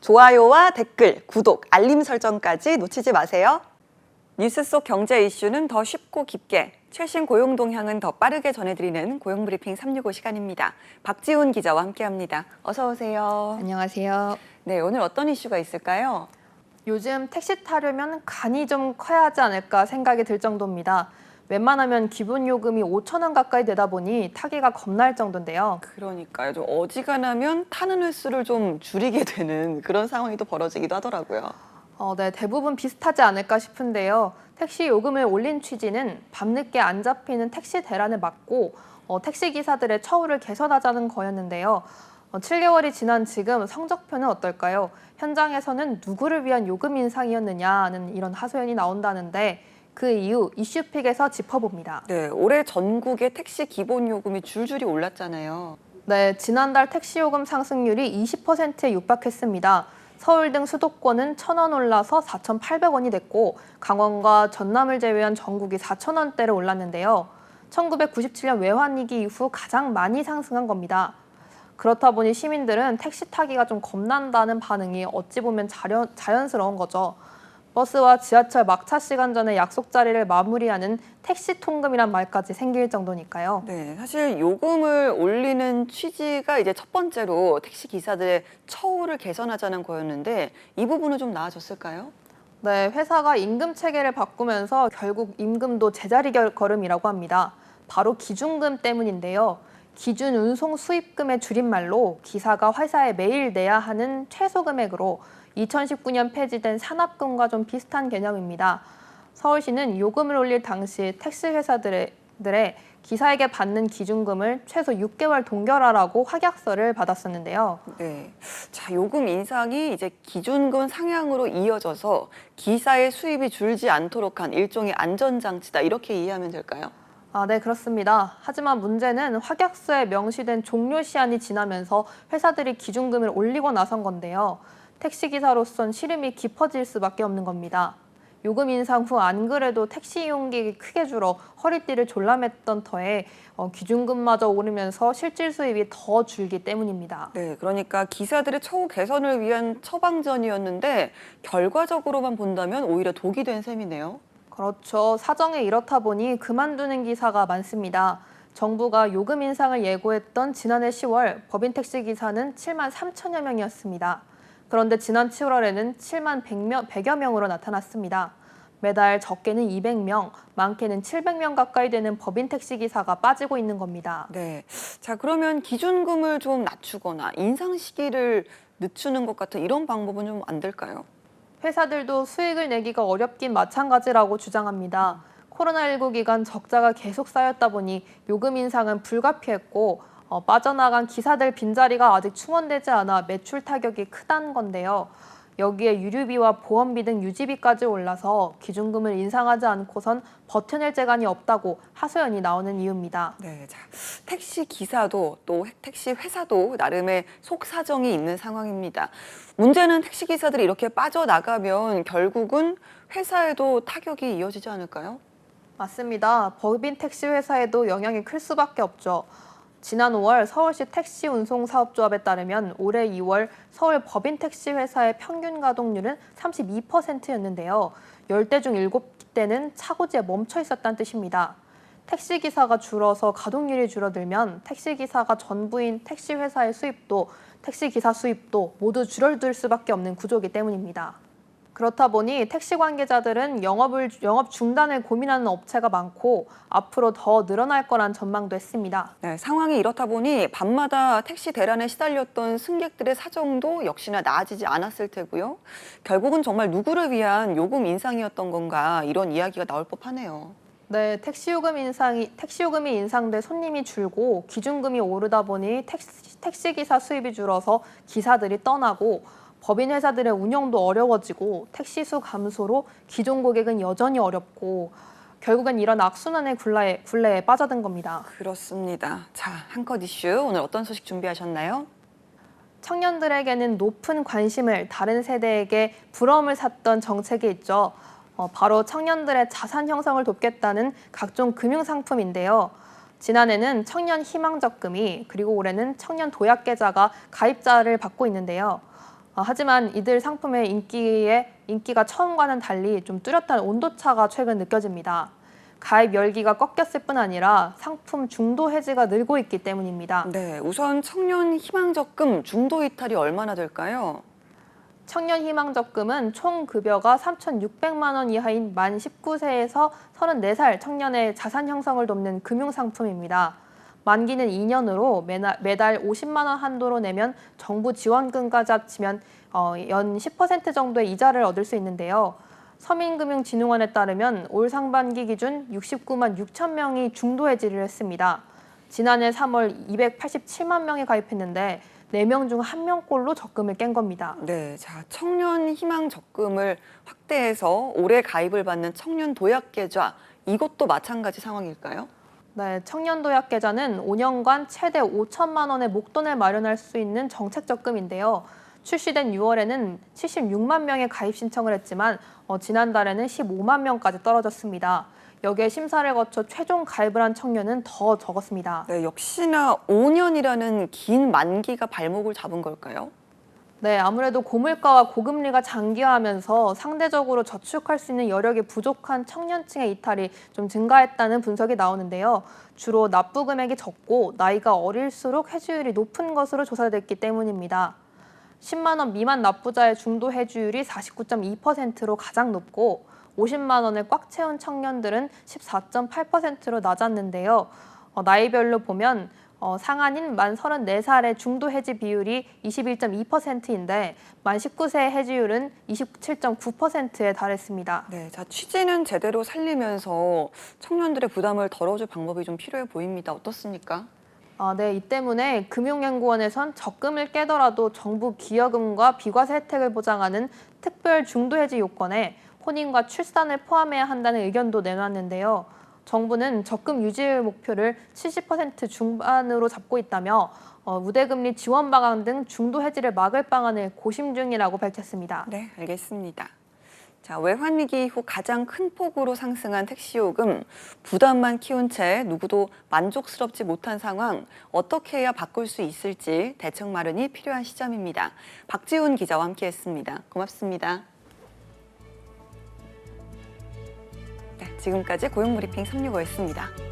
좋아요와 댓글, 구독, 알림 설정까지 놓치지 마세요. 뉴스 속 경제 이슈는 더 쉽고 깊게, 최신 고용 동향은 더 빠르게 전해드리는 고용브리핑 365 시간입니다. 박지훈 기자와 함께합니다. 어서 오세요. 안녕하세요. 네, 오늘 어떤 이슈가 있을까요? 요즘 택시 타려면 간이 좀 커야 하지 않을까 생각이 들 정도입니다. 웬만하면 기본 요금이 5천 원 가까이 되다 보니 타기가 겁날 정도인데요. 그러니까요. 좀 어지간하면 타는 횟수를 좀 줄이게 되는 그런 상황이 또 벌어지기도 하더라고요. 네, 대부분 비슷하지 않을까 싶은데요. 택시 요금을 올린 취지는 밤늦게 안 잡히는 택시 대란을 막고 택시 기사들의 처우를 개선하자는 거였는데요. 7개월이 지난 지금 성적표는 어떨까요? 현장에서는 누구를 위한 요금 인상이었느냐는 이런 하소연이 나온다는데 그 이유 이슈픽에서 짚어봅니다. 네, 올해 전국의 택시 기본 요금이 줄줄이 올랐잖아요. 네, 지난달 택시 요금 상승률이 20%에 육박했습니다. 서울 등 수도권은 1,000원 올라서 4,800원이 됐고 강원과 전남을 제외한 전국이 4,000원대를 올랐는데요. 1997년 외환위기 이후 가장 많이 상승한 겁니다. 그렇다 보니 시민들은 택시 타기가 좀 겁난다는 반응이 어찌 보면 자연스러운 거죠. 버스와 지하철 막차 시간 전에 약속 자리를 마무리하는 택시 통금이란 말까지 생길 정도니까요. 네, 사실 요금을 올리는 취지가 이제 첫 번째로 택시 기사들의 처우를 개선하자는 거였는데 이 부분은 좀 나아졌을까요? 네, 회사가 임금 체계를 바꾸면서 결국 임금도 제자리 걸음이라고 합니다. 바로 기준금 때문인데요. 기준 운송 수입금의 줄임말로 기사가 회사에 매일 내야 하는 최소 금액으로 2019년 폐지된 산업금과 좀 비슷한 개념입니다. 서울시는 요금을 올릴 당시 택시 회사들의 기사에게 받는 기준금을 최소 6개월 동결하라고 확약서를 받았었는데요. 네, 자, 요금 인상이 이제 기준금 상향으로 이어져서 기사의 수입이 줄지 않도록 한 일종의 안전장치다 이렇게 이해하면 될까요? 네, 그렇습니다. 하지만 문제는 확약서에 명시된 종료 시한이 지나면서 회사들이 기준금을 올리고 나선 건데요. 택시기사로선 시름이 깊어질 수밖에 없는 겁니다. 요금 인상 후 안 그래도 택시 이용객이 크게 줄어 허리띠를 졸라맸던 터에 기준금마저 오르면서 실질 수입이 더 줄기 때문입니다. 네, 그러니까 기사들의 처우 개선을 위한 처방전이었는데 결과적으로만 본다면 오히려 독이 된 셈이네요. 그렇죠. 사정이 이렇다 보니 그만두는 기사가 많습니다. 정부가 요금 인상을 예고했던 지난해 10월 법인 택시 기사는 7만 3천여 명이었습니다. 그런데 지난 7월에는 7만 100여 명으로 나타났습니다. 매달 적게는 200명, 많게는 700명 가까이 되는 법인 택시 기사가 빠지고 있는 겁니다. 네, 자, 그러면 기준금을 좀 낮추거나 인상 시기를 늦추는 것 같은 이런 방법은 좀 안 될까요? 회사들도 수익을 내기가 어렵긴 마찬가지라고 주장합니다. 코로나19 기간 적자가 계속 쌓였다 보니 요금 인상은 불가피했고 빠져나간 기사들 빈자리가 아직 충원되지 않아 매출 타격이 크다는 건데요. 여기에 유류비와 보험비 등 유지비까지 올라서 기준금을 인상하지 않고선 버텨낼 재간이 없다고 하소연이 나오는 이유입니다. 네, 자, 택시 기사도 또 택시 회사도 나름의 속사정이 있는 상황입니다. 문제는 택시 기사들이 이렇게 빠져나가면 결국은 회사에도 타격이 이어지지 않을까요? 맞습니다. 법인 택시 회사에도 영향이 클 수밖에 없죠. 지난 5월 서울시 택시운송사업조합에 따르면 올해 2월 서울 법인 택시 회사의 평균 가동률은 32%였는데요. 10대 중 7대는 차고지에 멈춰 있었다는 뜻입니다. 택시기사가 줄어서 가동률이 줄어들면 택시기사가 전부인 택시 회사의 수입도 택시기사 수입도 모두 줄어들 수밖에 없는 구조이기 때문입니다. 그렇다 보니 택시 관계자들은 영업 중단을 고민하는 업체가 많고 앞으로 더 늘어날 거란 전망도 했습니다. 네, 상황이 이렇다 보니 밤마다 택시 대란에 시달렸던 승객들의 사정도 역시나 나아지지 않았을 테고요. 결국은 정말 누구를 위한 요금 인상이었던 건가 이런 이야기가 나올 법하네요. 네, 택시 요금이 인상돼 손님이 줄고 기준금이 오르다 보니 택시 기사 수입이 줄어서 기사들이 떠나고 법인 회사들의 운영도 어려워지고 택시수 감소로 기존 고객은 여전히 어렵고 결국엔 이런 악순환의 굴레에 빠져든 겁니다. 그렇습니다. 자, 한컷 이슈 오늘 어떤 소식 준비하셨나요? 청년들에게는 높은 관심을 다른 세대에게 부러움을 샀던 정책이 있죠. 바로 청년들의 자산 형성을 돕겠다는 각종 금융상품인데요. 지난해는 청년 희망적금이 그리고 올해는 청년 도약계좌가 가입자를 받고 있는데요. 하지만 이들 상품의 인기가 처음과는 달리 좀 뚜렷한 온도차가 최근 느껴집니다. 가입 열기가 꺾였을 뿐 아니라 상품 중도 해지가 늘고 있기 때문입니다. 네, 우선 청년 희망 적금 중도 이탈이 얼마나 될까요? 청년 희망 적금은 총 급여가 3,600만 원 이하인 만 19세에서 34살 청년의 자산 형성을 돕는 금융 상품입니다. 만기는 2년으로 매달 50만 원 한도로 내면 정부 지원금까지 합치면 연 10% 정도의 이자를 얻을 수 있는데요. 서민금융진흥원에 따르면 올 상반기 기준 69만 6천 명이 중도 해지를 했습니다. 지난해 3월 287만 명이 가입했는데 4명 중 1명꼴로 적금을 깬 겁니다. 네, 자, 청년 희망 적금을 확대해서 올해 가입을 받는 청년 도약 계좌, 이것도 마찬가지 상황일까요? 네, 청년 도약 계좌는 5년간 최대 5천만 원의 목돈을 마련할 수 있는 정책 적금인데요. 출시된 6월에는 76만 명의 가입 신청을 했지만 지난달에는 15만 명까지 떨어졌습니다. 여기에 심사를 거쳐 최종 가입을 한 청년은 더 적었습니다. 네, 역시나 5년이라는 긴 만기가 발목을 잡은 걸까요? 네, 아무래도 고물가와 고금리가 장기화하면서 상대적으로 저축할 수 있는 여력이 부족한 청년층의 이탈이 좀 증가했다는 분석이 나오는데요. 주로 납부 금액이 적고 나이가 어릴수록 해지율이 높은 것으로 조사됐기 때문입니다. 10만 원 미만 납부자의 중도 해지율이 49.2%로 가장 높고 50만 원을 꽉 채운 청년들은 14.8%로 낮았는데요. 나이별로 보면 상한인 만 34살의 중도 해지 비율이 21.2%인데 만 19세의 해지율은 27.9%에 달했습니다. 네, 자, 취지는 제대로 살리면서 청년들의 부담을 덜어줄 방법이 좀 필요해 보입니다. 어떻습니까? 네, 이 때문에 금융연구원에선 적금을 깨더라도 정부 기여금과 비과세 혜택을 보장하는 특별 중도 해지 요건에 혼인과 출산을 포함해야 한다는 의견도 내놨는데요. 정부는 적금 유지율 목표를 70% 중반으로 잡고 있다며 우대금리 지원 방안 등 중도 해지를 막을 방안을 고심 중이라고 밝혔습니다. 네, 알겠습니다. 자, 외환위기 이후 가장 큰 폭으로 상승한 택시요금, 부담만 키운 채 누구도 만족스럽지 못한 상황, 어떻게 해야 바꿀 수 있을지 대책 마련이 필요한 시점입니다. 박지훈 기자와 함께했습니다. 고맙습니다. 네, 지금까지 고용브리핑 365였습니다.